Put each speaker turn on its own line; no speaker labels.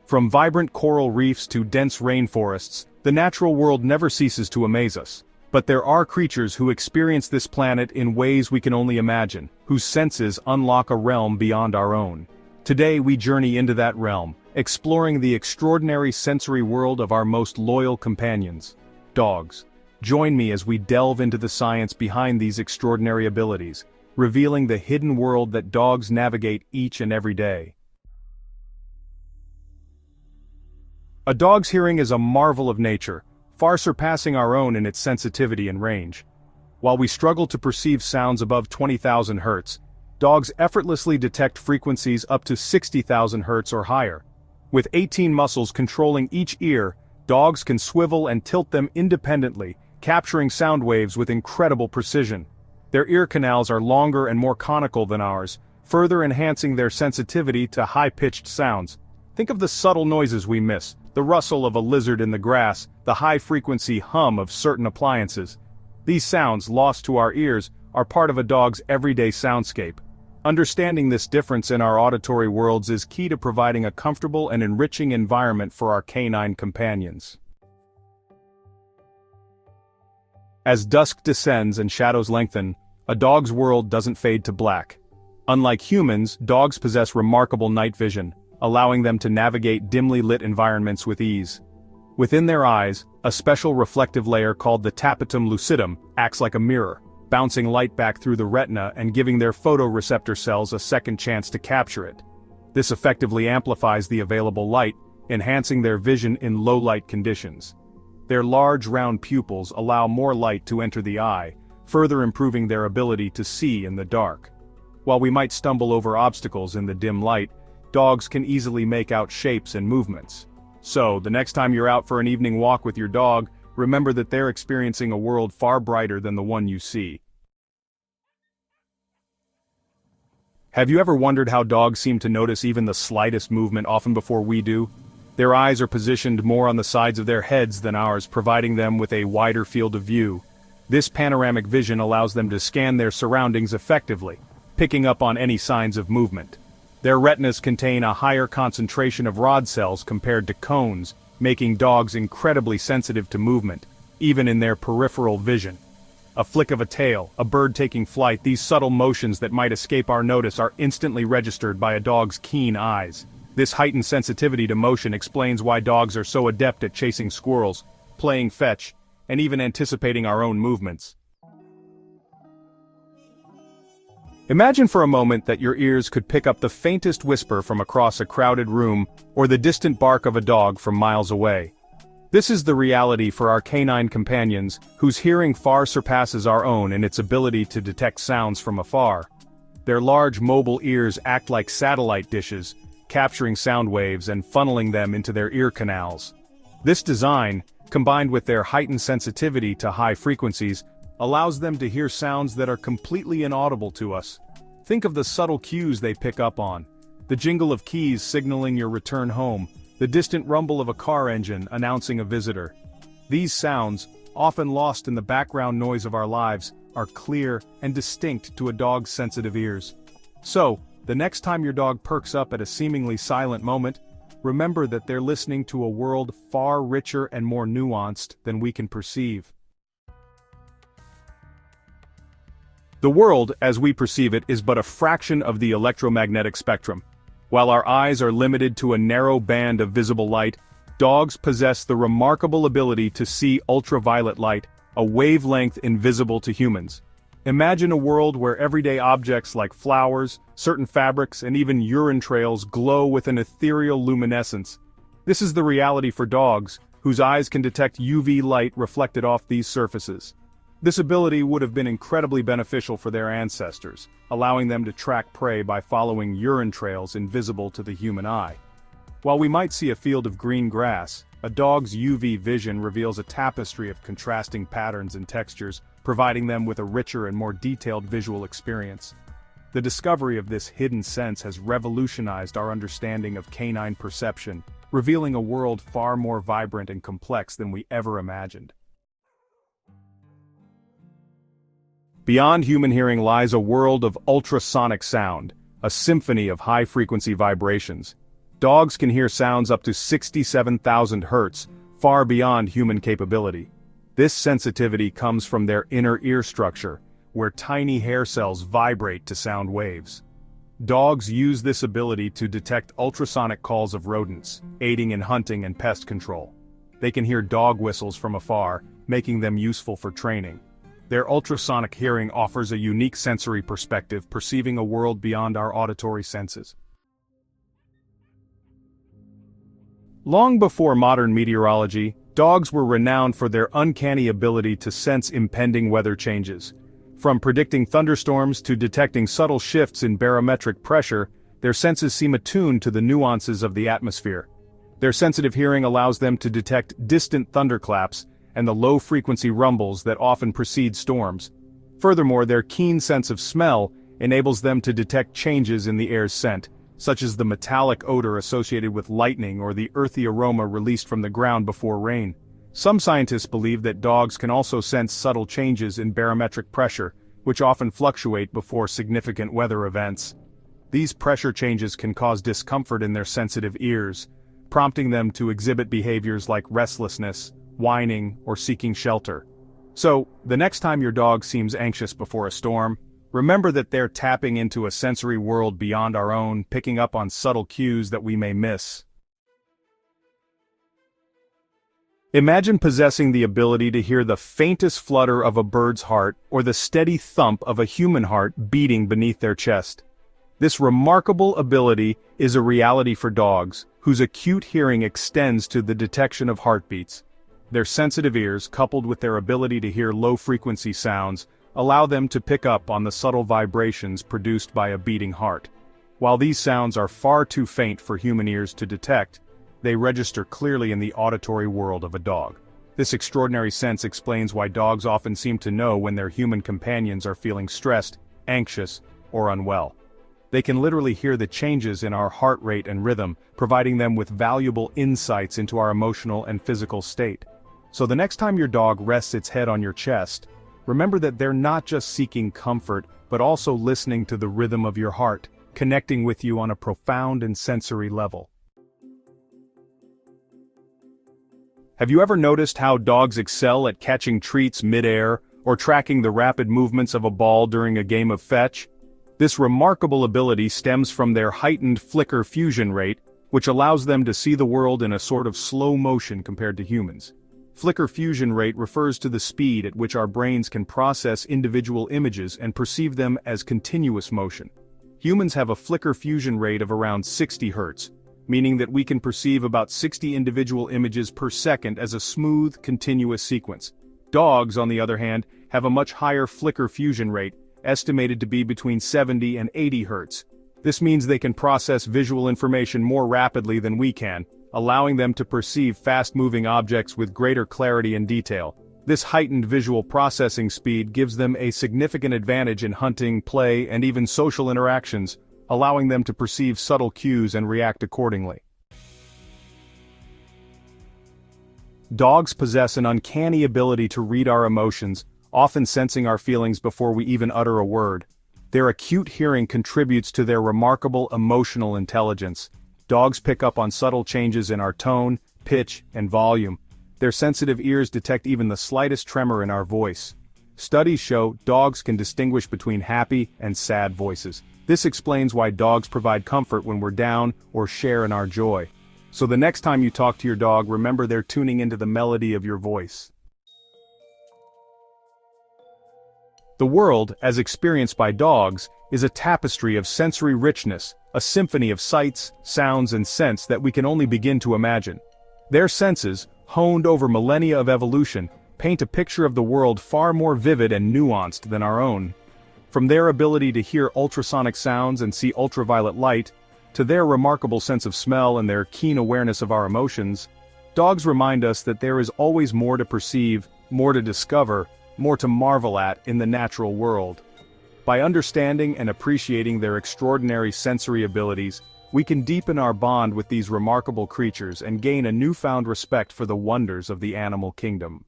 From vibrant coral reefs to dense rainforests, the natural world never ceases to amaze us. But there are creatures who experience this planet in ways we can only imagine, whose senses unlock a realm beyond our own. Today we journey into that realm, exploring the extraordinary sensory world of our most loyal companions, dogs. Join me as we delve into the science behind these extraordinary abilities, revealing the hidden world that dogs navigate each and every day. A dog's hearing is a marvel of nature, far surpassing our own in its sensitivity and range. While we struggle to perceive sounds above 20,000 Hz, dogs effortlessly detect frequencies up to 60,000 Hz or higher. With 18 muscles controlling each ear, dogs can swivel and tilt them independently, capturing sound waves with incredible precision. Their ear canals are longer and more conical than ours, further enhancing their sensitivity to high-pitched sounds. Think of the subtle noises we miss, the rustle of a lizard in the grass, the high-frequency hum of certain appliances. These sounds, lost to our ears, are part of a dog's everyday soundscape. Understanding this difference in our auditory worlds is key to providing a comfortable and enriching environment for our canine companions. As dusk descends and shadows lengthen, a dog's world doesn't fade to black. Unlike humans, dogs possess remarkable night vision, allowing them to navigate dimly lit environments with ease. Within their eyes, a special reflective layer called the tapetum lucidum acts like a mirror, bouncing light back through the retina and giving their photoreceptor cells a second chance to capture it. This effectively amplifies the available light, enhancing their vision in low-light conditions. Their large round pupils allow more light to enter the eye, further improving their ability to see in the dark. While we might stumble over obstacles in the dim light, dogs can easily make out shapes and movements. So, the next time you're out for an evening walk with your dog, remember that they're experiencing a world far brighter than the one you see. Have you ever wondered how dogs seem to notice even the slightest movement often before we do? Their eyes are positioned more on the sides of their heads than ours, providing them with a wider field of view. This panoramic vision allows them to scan their surroundings effectively, picking up on any signs of movement. Their retinas contain a higher concentration of rod cells compared to cones, making dogs incredibly sensitive to movement, even in their peripheral vision. A flick of a tail, a bird taking flight, these subtle motions that might escape our notice are instantly registered by a dog's keen eyes. This heightened sensitivity to motion explains why dogs are so adept at chasing squirrels, playing fetch, and even anticipating our own movements. Imagine for a moment that your ears could pick up the faintest whisper from across a crowded room, or the distant bark of a dog from miles away. This is the reality for our canine companions, whose hearing far surpasses our own in its ability to detect sounds from afar. Their large mobile ears act like satellite dishes, capturing sound waves and funneling them into their ear canals. This design, combined with their heightened sensitivity to high frequencies, allows them to hear sounds that are completely inaudible to us. Think of the subtle cues they pick up on. The jingle of keys signaling your return home, the distant rumble of a car engine announcing a visitor. These sounds, often lost in the background noise of our lives, are clear and distinct to a dog's sensitive ears. So, the next time your dog perks up at a seemingly silent moment, remember that they're listening to a world far richer and more nuanced than we can perceive. The world, as we perceive it, is but a fraction of the electromagnetic spectrum. While our eyes are limited to a narrow band of visible light, dogs possess the remarkable ability to see ultraviolet light, a wavelength invisible to humans. Imagine a world where everyday objects like flowers, certain fabrics, and even urine trails glow with an ethereal luminescence. This is the reality for dogs, whose eyes can detect UV light reflected off these surfaces. This ability would have been incredibly beneficial for their ancestors, allowing them to track prey by following urine trails invisible to the human eye. While we might see a field of green grass, a dog's UV vision reveals a tapestry of contrasting patterns and textures, providing them with a richer and more detailed visual experience. The discovery of this hidden sense has revolutionized our understanding of canine perception, revealing a world far more vibrant and complex than we ever imagined. Beyond human hearing lies a world of ultrasonic sound, a symphony of high-frequency vibrations. Dogs can hear sounds up to 67,000 Hz, far beyond human capability. This sensitivity comes from their inner ear structure, where tiny hair cells vibrate to sound waves. Dogs use this ability to detect ultrasonic calls of rodents, aiding in hunting and pest control. They can hear dog whistles from afar, making them useful for training. Their ultrasonic hearing offers a unique sensory perspective, perceiving a world beyond our auditory senses. Long before modern meteorology, dogs were renowned for their uncanny ability to sense impending weather changes. From predicting thunderstorms to detecting subtle shifts in barometric pressure, their senses seem attuned to the nuances of the atmosphere. Their sensitive hearing allows them to detect distant thunderclaps and the low-frequency rumbles that often precede storms. Furthermore, their keen sense of smell enables them to detect changes in the air's scent, such as the metallic odor associated with lightning or the earthy aroma released from the ground before rain. Some scientists believe that dogs can also sense subtle changes in barometric pressure, which often fluctuate before significant weather events. These pressure changes can cause discomfort in their sensitive ears, prompting them to exhibit behaviors like restlessness, whining, or seeking shelter. So, the next time your dog seems anxious before a storm, remember that they're tapping into a sensory world beyond our own, picking up on subtle cues that we may miss. Imagine possessing the ability to hear the faintest flutter of a bird's heart or the steady thump of a human heart beating beneath their chest. This remarkable ability is a reality for dogs, whose acute hearing extends to the detection of heartbeats. Their sensitive ears, coupled with their ability to hear low-frequency sounds, allow them to pick up on the subtle vibrations produced by a beating heart. While these sounds are far too faint for human ears to detect, they register clearly in the auditory world of a dog. This extraordinary sense explains why dogs often seem to know when their human companions are feeling stressed, anxious, or unwell. They can literally hear the changes in our heart rate and rhythm, providing them with valuable insights into our emotional and physical state. So the next time your dog rests its head on your chest, remember that they're not just seeking comfort, but also listening to the rhythm of your heart, connecting with you on a profound and sensory level. Have you ever noticed how dogs excel at catching treats mid-air, or tracking the rapid movements of a ball during a game of fetch? This remarkable ability stems from their heightened flicker fusion rate, which allows them to see the world in a sort of slow motion compared to humans. Flicker fusion rate refers to the speed at which our brains can process individual images and perceive them as continuous motion. Humans have a flicker fusion rate of around 60 Hz, meaning that we can perceive about 60 individual images per second as a smooth, continuous sequence. Dogs, on the other hand, have a much higher flicker fusion rate, estimated to be between 70 and 80 Hz. This means they can process visual information more rapidly than we can, allowing them to perceive fast-moving objects with greater clarity and detail. This heightened visual processing speed gives them a significant advantage in hunting, play, and even social interactions, allowing them to perceive subtle cues and react accordingly. Dogs possess an uncanny ability to read our emotions, often sensing our feelings before we even utter a word. Their acute hearing contributes to their remarkable emotional intelligence. Dogs pick up on subtle changes in our tone, pitch, and volume. Their sensitive ears detect even the slightest tremor in our voice. Studies show dogs can distinguish between happy and sad voices. This explains why dogs provide comfort when we're down or share in our joy. So the next time you talk to your dog, remember they're tuning into the melody of your voice. The world, as experienced by dogs, is a tapestry of sensory richness, a symphony of sights, sounds, and scents that we can only begin to imagine. Their senses, honed over millennia of evolution, paint a picture of the world far more vivid and nuanced than our own. From their ability to hear ultrasonic sounds and see ultraviolet light, to their remarkable sense of smell and their keen awareness of our emotions, dogs remind us that there is always more to perceive, more to discover, more to marvel at in the natural world. By understanding and appreciating their extraordinary sensory abilities, we can deepen our bond with these remarkable creatures and gain a newfound respect for the wonders of the animal kingdom.